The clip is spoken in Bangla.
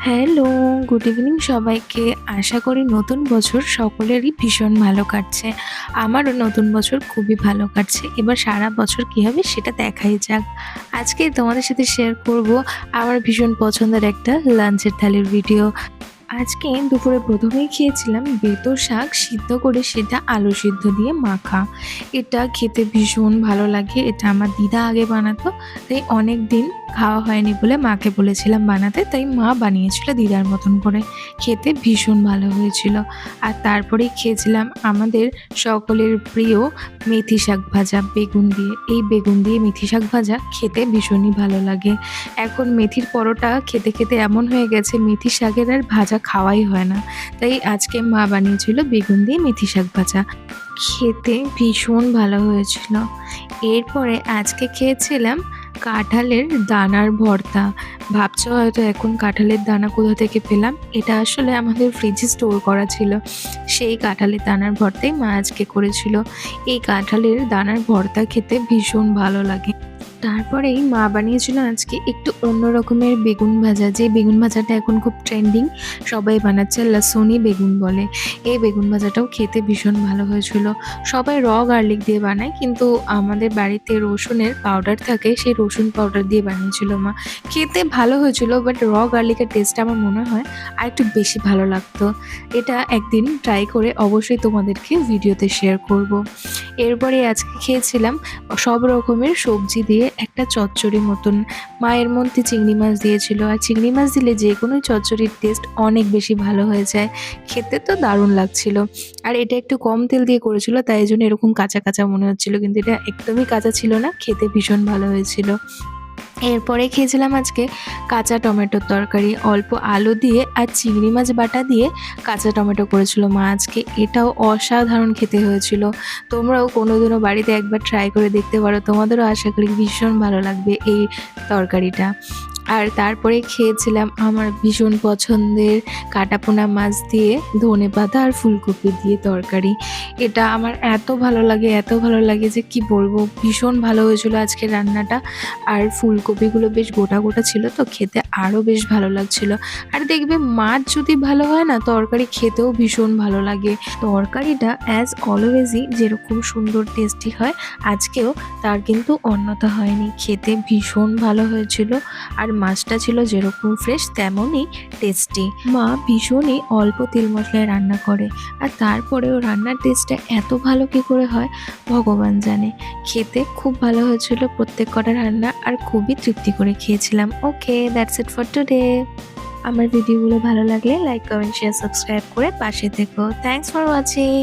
হ্যালো, গুড ইভিনিং সবাইকে। আশা করি নতুন বছর সকলেরই ভীষণ ভালো কাটছে। আমারও নতুন বছর খুবই ভালো কাটছে। এবার সারা বছর কী হবে সেটা দেখাই যাক। আজকে তোমাদের সাথে শেয়ার করব আমার ভীষণ পছন্দের একটা লাঞ্চের থালির ভিডিও। আজকে দুপুরে প্রথমেই খেয়েছিলাম বেতো শাক সিদ্ধ করে সেটা আলু সিদ্ধ দিয়ে মাখা। এটা খেতে ভীষণ ভালো লাগে। এটা আমার দিদা আগে বানাতো, তাই অনেক দিন খাওয়া হয়নি বলে মাকে বলেছিলাম বানাতে, তাই মা বানিয়েছিল দিদার মতন করে। খেতে ভীষণ ভালো হয়েছিল। আর তারপরেই খেয়েছিলাম আমাদের সকলের প্রিয় মেথি শাক ভাজা বেগুন দিয়ে। এই বেগুন দিয়ে মেথি শাক ভাজা খেতে ভীষণই ভালো লাগে। এখন মেথির পরোটা খেতে খেতে এমন হয়ে গেছে মেথি শাকের আর ভাজা খাওয়াই হয় না। তাই আজকে মা বানিয়েছিল বেগুন দিয়ে মেথি শাক ভাজা। খেতে ভীষণ ভালো হয়েছিল। এরপরে আজকে খেয়েছিলাম কাঁঠালের দানার ভর্তা। ভাবছো হয়তো এখন কাঁঠালের দানা কোথা থেকে পেলাম? এটা আসলে আমাদের ফ্রিজে স্টোর করা ছিল। সেই কাঁঠালের দানার ভর্তাই মা আজকে করেছিল। এই কাঁঠালের দানার ভর্তা খেতে ভীষণ ভালো লাগে। তারপরেই মা বানিয়েছিল আজকে একটু অন্য রকমের বেগুন ভাজা। যে বেগুন ভাজাটা এখন খুব ট্রেন্ডিং, সবাই বানাচ্ছে, লাসুনি বেগুন বলে। এই বেগুন ভাজাটাও খেতে ভীষণ ভালো হয়েছিল। সবাই গার্লিক দিয়ে বানায়, কিন্তু আমাদের বাড়িতে রসুনের পাউডার থাকে, সেই রসুন পাউডার দিয়ে বানিয়েছিল মা। খেতে ভালো হয়েছিল, বাট গার্লিকের টেস্টটা আমার মনে হয় আর একটু বেশি ভালো লাগতো। এটা একদিন ট্রাই করে অবশ্যই তোমাদেরকে ভিডিওতে শেয়ার করব। এরপরে আজকে খেয়েছিলাম সব রকমের সবজি দিয়ে একটা চচ্চড়ি মতন। মায়ের মধ্যে চিংড়ি মাছ দিয়েছিল, আর চিংড়ি মাছ দিলে যে কোনো চচ্চড়ির টেস্ট অনেক বেশি ভালো হয়ে যায়। খেতে তো দারুণ লাগছিল। আর এটা একটু কম তেল দিয়ে করেছিল, তাই জন্য এরকম কাঁচা কাঁচা মনে হচ্ছিল, কিন্তু এটা একদমই কাঁচা ছিল না, খেতে ভীষণ ভালো হয়েছিল। এরপরে খেয়েছিলাম আজকে কাঁচা টমেটোর তরকারি, অল্প আলু দিয়ে আর চিংড়ি মাছ বাটা দিয়ে কাঁচা টমেটো করেছিল মা আজকে। এটাও অসাধারণ খেতে হয়েছিল। তোমরাও কোনোদিনও বাড়িতে একবার ট্রাই করে দেখতে পারো, তোমাদেরও আশা করি ভীষণ ভালো লাগবে এই তরকারিটা। আর তারপরে খেয়েছিলাম আমার ভীষণ পছন্দের কাটাপোনা মাছ দিয়ে ধনেপাতা আর ফুলকপি দিয়ে তরকারি। এটা আমার এত ভালো লাগে, এত ভালো লাগে যে কি বলবো, ভীষণ ভালো হয়েছিল আজকে রান্নাটা। আর ফুলকপিগুলো বেশ গোটা গোটা ছিল, তো খেতে আরও বেশ ভালো লাগছিল। আর দেখবে মাছ যদি ভালো হয় না, তরকারি খেতেও ভীষণ ভালো লাগে। তরকারিটা অ্যাজ অলওয়েজই যেরকম সুন্দর টেস্টি হয়, আজকেও তার কিন্তু অন্যথা হয়নি। খেতে ভীষণ ভালো হয়েছিল। আর মাছটা ছিল যেরকম ফ্রেশ তেমনই টেস্টি। মা ভীষণই অল্প তেল মশলায় রান্না করে, আর তারপরেও রান্নার টেস্টটা এত ভালো কী করে হয় ভগবান জানে। খেতে খুব ভালো হয়েছিল প্রত্যেক কটা রান্না, আর খুবই তৃপ্তি করে খেয়েছিলাম। ওকে, দ্যাটস ইট ফর টুডে। আমার ভিডিওগুলো ভালো লাগলে লাইক, কমেন্ট, শেয়ার, সাবস্ক্রাইব করে পাশে থেকো। Thanks for watching.